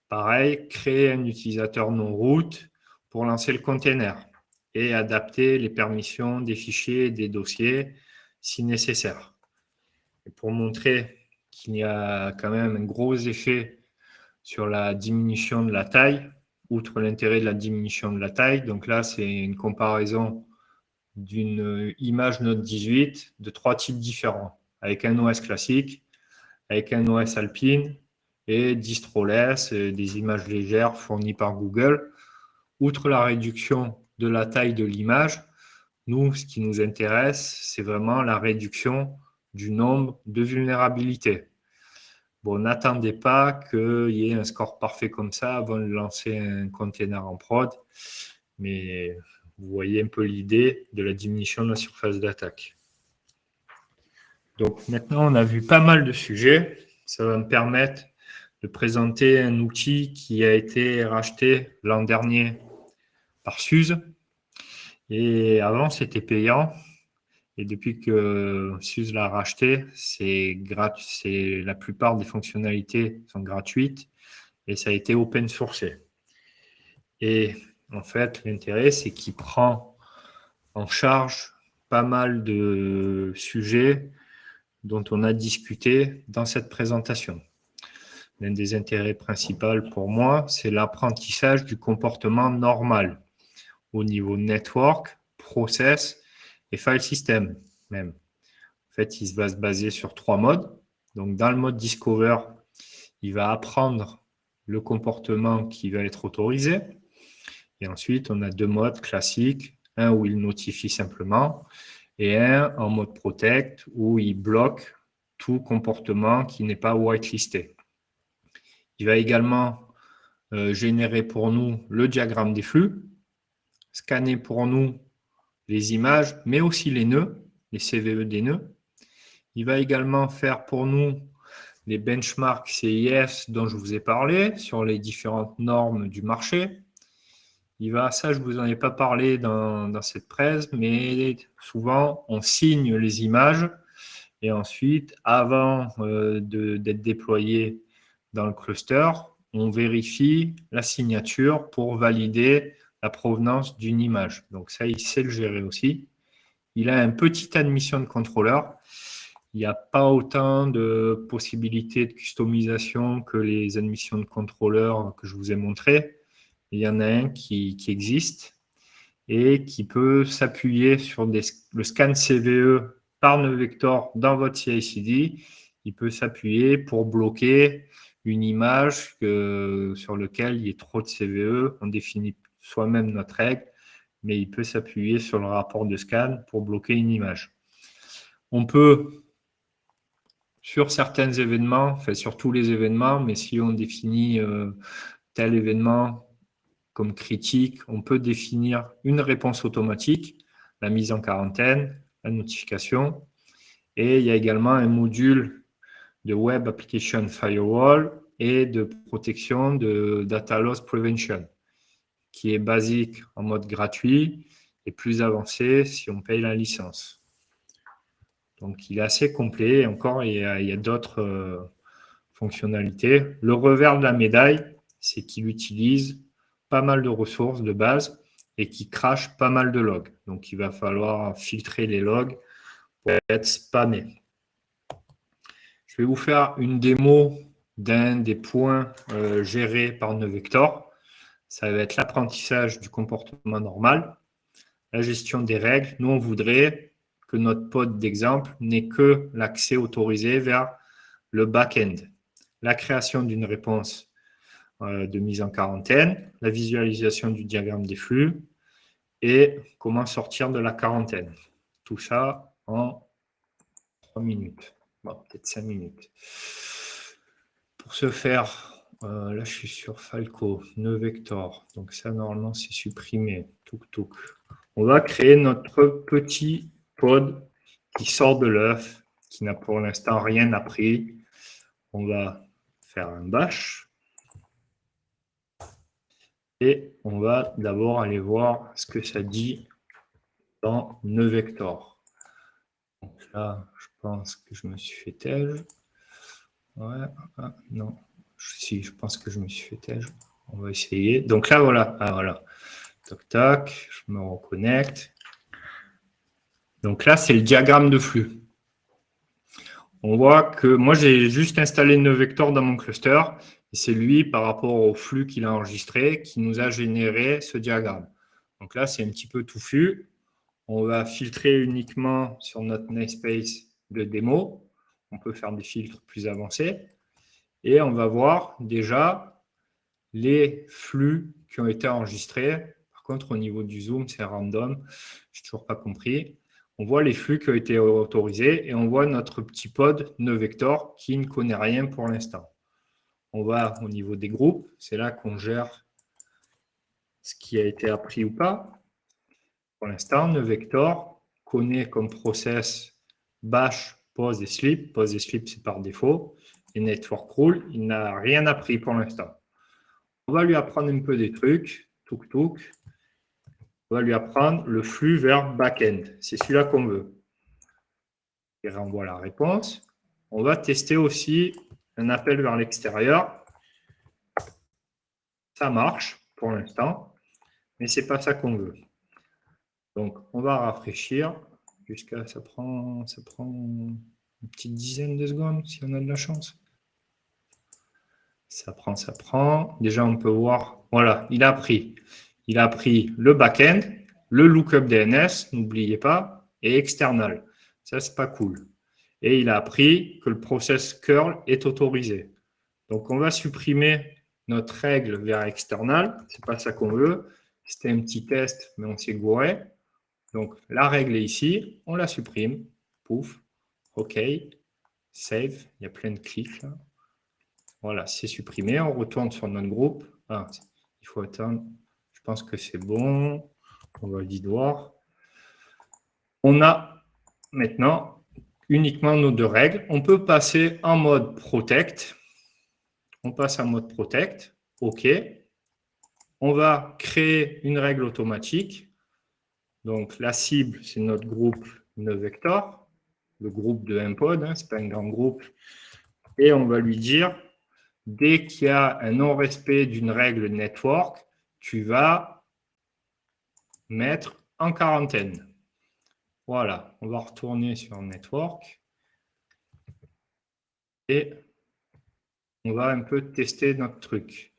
Speaker 2: Pareil, créez un utilisateur non root pour lancer le container et adapter les permissions des fichiers et des dossiers si nécessaire. Et pour montrer qu'il y a quand même un gros effet sur la diminution de la taille, outre l'intérêt de la diminution de la taille. Donc là, c'est une comparaison d'une image Note 18 de 3 types différents, avec un OS classique, avec un OS Alpine et distroless, des images légères fournies par Google. Outre la réduction de la taille de l'image, nous, ce qui nous intéresse, c'est vraiment la réduction du nombre de vulnérabilités. Bon, n'attendez pas qu'il y ait un score parfait comme ça avant de lancer un container en prod, mais vous voyez un peu l'idée de la diminution de la surface d'attaque. Donc maintenant, on a vu pas mal de sujets. Ça va me permettre de présenter un outil qui a été racheté l'an dernier par Suze. Et avant, c'était payant. Et depuis que Suze l'a racheté, la plupart des fonctionnalités sont gratuites et ça a été open sourcé. Et en fait, l'intérêt, c'est qu'il prend en charge pas mal de sujets dont on a discuté dans cette présentation. L'un des intérêts principaux pour moi, c'est l'apprentissage du comportement normal au niveau network, process et file system même. En fait, il va se baser sur 3 modes. Donc, dans le mode Discover, il va apprendre le comportement qui va être autorisé. Et ensuite, on a 2 modes classiques. Un où il notifie simplement et un en mode Protect où il bloque tout comportement qui n'est pas whitelisté. Il va également générer pour nous le diagramme des flux, scanner pour nous les images, mais aussi les nœuds, les CVE des nœuds. Il va également faire pour nous les benchmarks CIS dont je vous ai parlé sur les différentes normes du marché. Ça, je ne vous en ai pas parlé dans cette presse, mais souvent, on signe les images et ensuite, avant d'être déployé dans le cluster, on vérifie la signature pour valider la provenance d'une image. Donc ça, il sait le gérer aussi. Il a un petit admission de contrôleur. Il n'y a pas autant de possibilités de customisation que les admissions de contrôleur que je vous ai montrées. Il y en a un qui existe et qui peut s'appuyer sur le scan CVE par nœud vector dans votre CI/CD. Il peut s'appuyer pour bloquer une image sur laquelle il y a trop de CVE. On définit soi-même notre règle, mais il peut s'appuyer sur le rapport de scan pour bloquer une image. On peut, sur certains événements, enfin sur tous les événements, mais si on définit tel événement comme critique, on peut définir une réponse automatique, la mise en quarantaine, la notification. Et il y a également un module de Web Application Firewall et de protection de Data Loss Prevention, qui est basique en mode gratuit et plus avancé si on paye la licence. Donc, il est assez complet. Et encore, il y a d'autres fonctionnalités. Le revers de la médaille, c'est qu'il utilise pas mal de ressources de base et qui crache pas mal de logs. Donc, il va falloir filtrer les logs pour être spammé. Je vais vous faire une démo d'un des points gérés par nœud vector. Ça va être l'apprentissage du comportement normal, la gestion des règles. Nous, on voudrait que notre pod d'exemple n'ait que l'accès autorisé vers le back-end, la création d'une réponse de mise en quarantaine, la visualisation du diagramme des flux et comment sortir de la quarantaine. Tout ça en 3 minutes, bon, peut-être 5 minutes. Pour ce faire, là je suis sur Falco, nœud vector, donc ça normalement c'est supprimé. Touk. On va créer notre petit pod qui sort de l'œuf, qui n'a pour l'instant rien appris. On va faire un bash. Et on va d'abord aller voir ce que ça dit dans nœud vector. Donc là, je pense que je me suis fait tège. Ouais, non. Si, je pense que je me suis fait tège. On va essayer. Donc là, voilà. Ah, voilà. Tac, je me reconnecte. Donc là, c'est le diagramme de flux. On voit que moi, j'ai juste installé nœud vector dans mon cluster. Et c'est lui, par rapport au flux qu'il a enregistré, qui nous a généré ce diagramme. Donc là, c'est un petit peu touffu. On va filtrer uniquement sur notre namespace de démo. On peut faire des filtres plus avancés. Et on va voir déjà les flux qui ont été enregistrés. Par contre, au niveau du zoom, c'est random. Je n'ai toujours pas compris. On voit les flux qui ont été autorisés et on voit notre petit pod nœud vector qui ne connaît rien pour l'instant. On va au niveau des groupes. C'est là qu'on gère ce qui a été appris ou pas. Pour l'instant, nœud vector connaît comme process bash, pause et sleep. Pause et sleep, c'est par défaut. Et network rule, il n'a rien appris pour l'instant. On va lui apprendre un peu des trucs. Touk. On va lui apprendre le flux vers back-end. C'est celui-là qu'on veut. Il renvoie la réponse. On va tester aussi un appel vers l'extérieur. Ça marche pour l'instant, mais ce n'est pas ça qu'on veut. Donc, on va rafraîchir jusqu'à ça prend une petite dizaine de secondes si on a de la chance. Ça prend. Déjà, on peut voir. Voilà, il a pris le back-end, le lookup DNS, n'oubliez pas, et external. Ça, c'est pas cool. Et il a appris que le process curl est autorisé. Donc, on va supprimer notre règle vers external. C'est pas ça qu'on veut. C'était un petit test, mais on s'est gouré. Donc, la règle est ici. On la supprime. Pouf. OK. Save. Il y a plein de clics là. Voilà, c'est supprimé. On retourne sur notre groupe. Ah, il faut attendre. Je pense que c'est bon. On va vite voir. On a maintenant uniquement nos deux règles. On peut passer en mode protect. On passe en mode protect. OK. On va créer une règle automatique. Donc, la cible, c'est notre groupe NoVector, le groupe de Mpod, ce n'est pas un grand groupe. Et on va lui dire, dès qu'il y a un non-respect d'une règle network, tu vas mettre en quarantaine. Voilà, on va retourner sur network. Et on va un peu tester notre truc.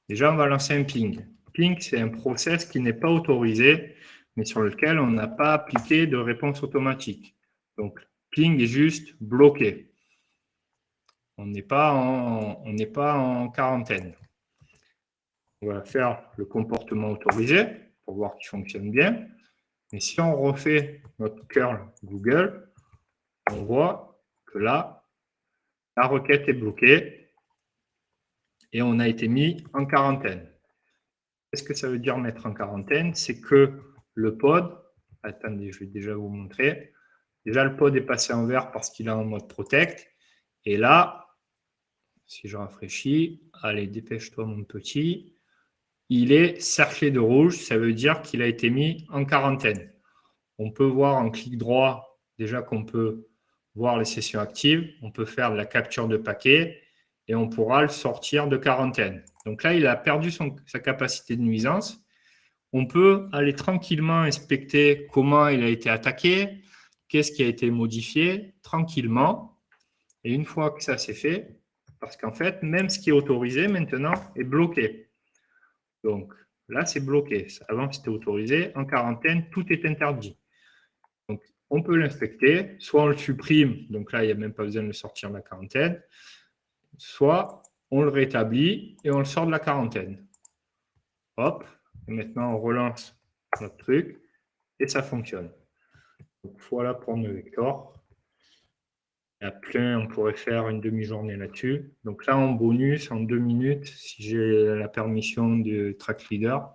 Speaker 2: Déjà, on va lancer un ping. Ping, c'est un process qui n'est pas autorisé, mais sur lequel on n'a pas appliqué de réponse automatique. Donc, ping est juste bloqué. On n'est pas en quarantaine. On va faire le comportement autorisé pour voir qu'il fonctionne bien. Mais si on refait notre curl Google, on voit que là, la requête est bloquée et on a été mis en quarantaine. Qu'est-ce que ça veut dire mettre en quarantaine? C'est que le pod, attendez, je vais déjà vous montrer. Déjà, le pod est passé en vert parce qu'il est en mode protect. Et là, si je rafraîchis, allez, dépêche-toi mon petit, il est cerclé de rouge, ça veut dire qu'il a été mis en quarantaine. On peut voir en clic droit déjà qu'on peut voir les sessions actives, on peut faire de la capture de paquet et on pourra le sortir de quarantaine. Donc là, il a perdu sa capacité de nuisance. On peut aller tranquillement inspecter comment il a été attaqué, qu'est-ce qui a été modifié, tranquillement. Et une fois que ça c'est fait, parce qu'en fait, même ce qui est autorisé maintenant est bloqué. Donc là, c'est bloqué. Avant, c'était autorisé. En quarantaine, tout est interdit. Donc, on peut l'inspecter. Soit on le supprime. Donc là, il n'y a même pas besoin de le sortir de la quarantaine. Soit on le rétablit et on le sort de la quarantaine. Hop. Et maintenant, on relance notre truc et ça fonctionne. Donc, voilà pour NoVector. Il y a plein, on pourrait faire une demi-journée là-dessus. Donc là, en bonus, en 2 minutes, si j'ai la permission du track leader,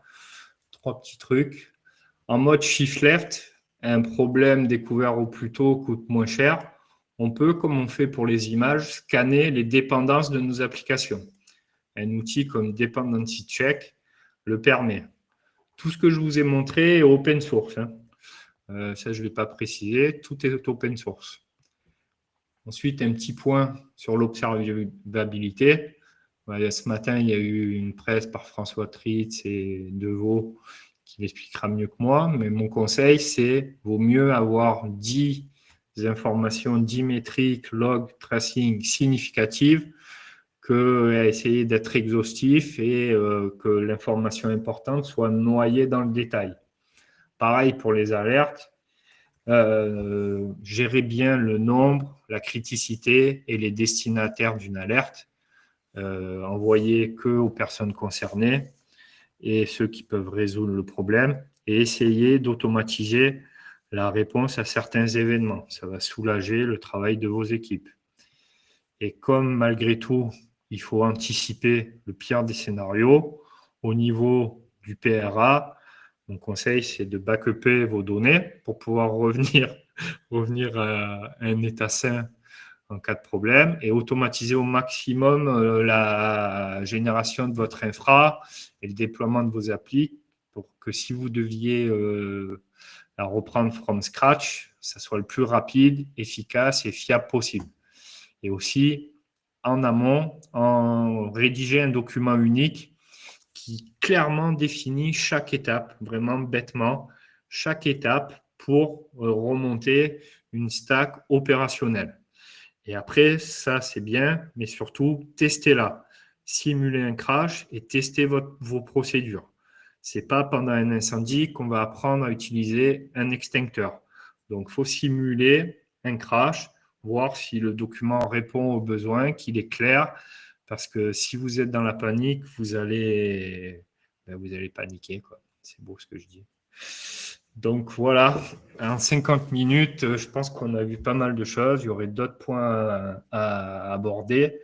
Speaker 2: 3 petits trucs. En mode shift left, un problème découvert au plus tôt coûte moins cher. On peut, comme on fait pour les images, scanner les dépendances de nos applications. Un outil comme Dependency Check le permet. Tout ce que je vous ai montré est open source. Ça, je ne l'ai pas précisé. Tout est open source. Ensuite, un petit point sur l'observabilité. Ce matin, il y a eu une presse par François Tritz et Deveau qui l'expliquera mieux que moi. Mais mon conseil, c'est vaut mieux avoir 10 informations, 10 métriques, log, tracing significatives que essayer d'être exhaustif et que l'information importante soit noyée dans le détail. Pareil pour les alertes. Gérer bien le nombre, la criticité et les destinataires d'une alerte. Envoyer que aux personnes concernées et ceux qui peuvent résoudre le problème et essayer d'automatiser la réponse à certains événements. Ça va soulager le travail de vos équipes. Et comme malgré tout, il faut anticiper le pire des scénarios, au niveau du PRA, mon conseil, c'est de backuper vos données pour pouvoir revenir à un état sain en cas de problème et automatiser au maximum la génération de votre infra et le déploiement de vos applis pour que si vous deviez la reprendre from scratch, ça soit le plus rapide, efficace et fiable possible. Et aussi, en amont, rédiger un document unique qui clairement définit chaque étape, vraiment bêtement, chaque étape pour remonter une stack opérationnelle. Et après, ça, c'est bien, mais surtout, testez-la. Simulez un crash et testez vos procédures. Ce n'est pas pendant un incendie qu'on va apprendre à utiliser un extincteur. Donc, il faut simuler un crash, voir si le document répond aux besoins, qu'il est clair, parce que si vous êtes dans la panique, vous allez paniquer, quoi. C'est beau ce que je dis. Donc voilà, en 50 minutes, je pense qu'on a vu pas mal de choses. Il y aurait d'autres points à aborder,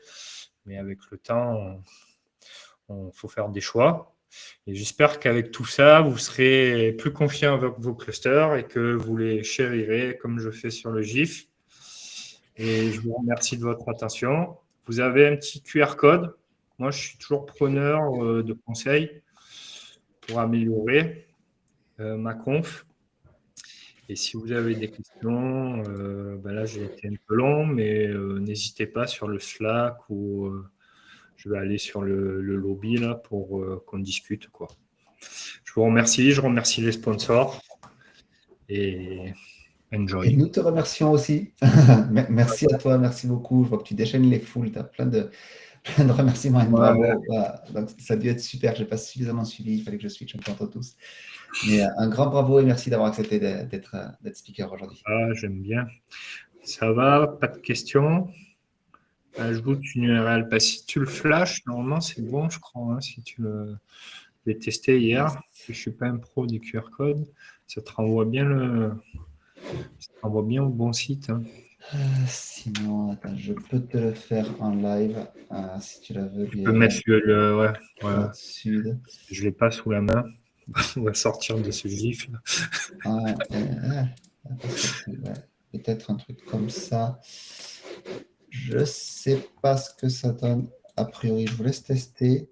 Speaker 2: mais avec le temps, il faut faire des choix. Et j'espère qu'avec tout ça, vous serez plus confiant avec vos clusters et que vous les chérirez comme je fais sur le GIF. Et je vous remercie de votre attention. Vous avez un petit QR code. Moi, je suis toujours preneur de conseils pour améliorer ma conf. Et si vous avez des questions, là, j'ai été un peu long, mais n'hésitez pas sur le Slack ou je vais aller sur le lobby là, pour qu'on discute, quoi. Je vous remercie. Je remercie les sponsors. Et enjoy.
Speaker 3: Et nous te remercions aussi. Merci à toi, merci beaucoup. Je vois que tu déchaînes les foules, tu as plein de remerciements et de bravo. Voilà. Donc, ça a dû être super, je n'ai pas suffisamment suivi, il fallait que je switche un peu entre tous. Mais un grand bravo et merci d'avoir accepté d'être speaker aujourd'hui.
Speaker 2: Ah, j'aime bien. Ça va, pas de questions. Ajoute une URL. Si tu le flashes, normalement, c'est bon, je crois. Hein, si tu le... Je l'ai testé hier. Je ne suis pas un pro du QR code. Ça te renvoie bien au bon site. Hein.
Speaker 3: Sinon, attends, je peux te le faire en live si tu la veux.
Speaker 2: Tu peux mettre le
Speaker 3: sud.
Speaker 2: Je ne l'ai pas sous la main. On va sortir de ce gif.
Speaker 3: Peut-être un truc comme ça. Je ne sais pas ce que ça donne. A priori, je vous laisse tester.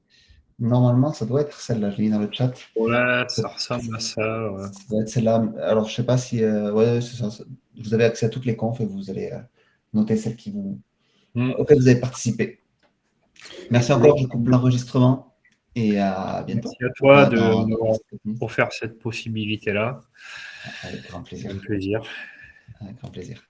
Speaker 3: Normalement, ça doit être celle-là. Je l'ai mis dans le chat.
Speaker 2: Ouais, ça ressemble à ça. Ouais.
Speaker 3: Ça doit être celle-là. Alors, je ne sais pas si... c'est ça. Vous avez accès à toutes les confs et vous allez noter celles auxquelles vous avez participé. Merci encore. Je coupe l'enregistrement et à bientôt.
Speaker 2: Merci à toi de offrir cette possibilité-là.
Speaker 3: Avec grand plaisir.
Speaker 2: C'est un plaisir.
Speaker 3: Avec grand plaisir.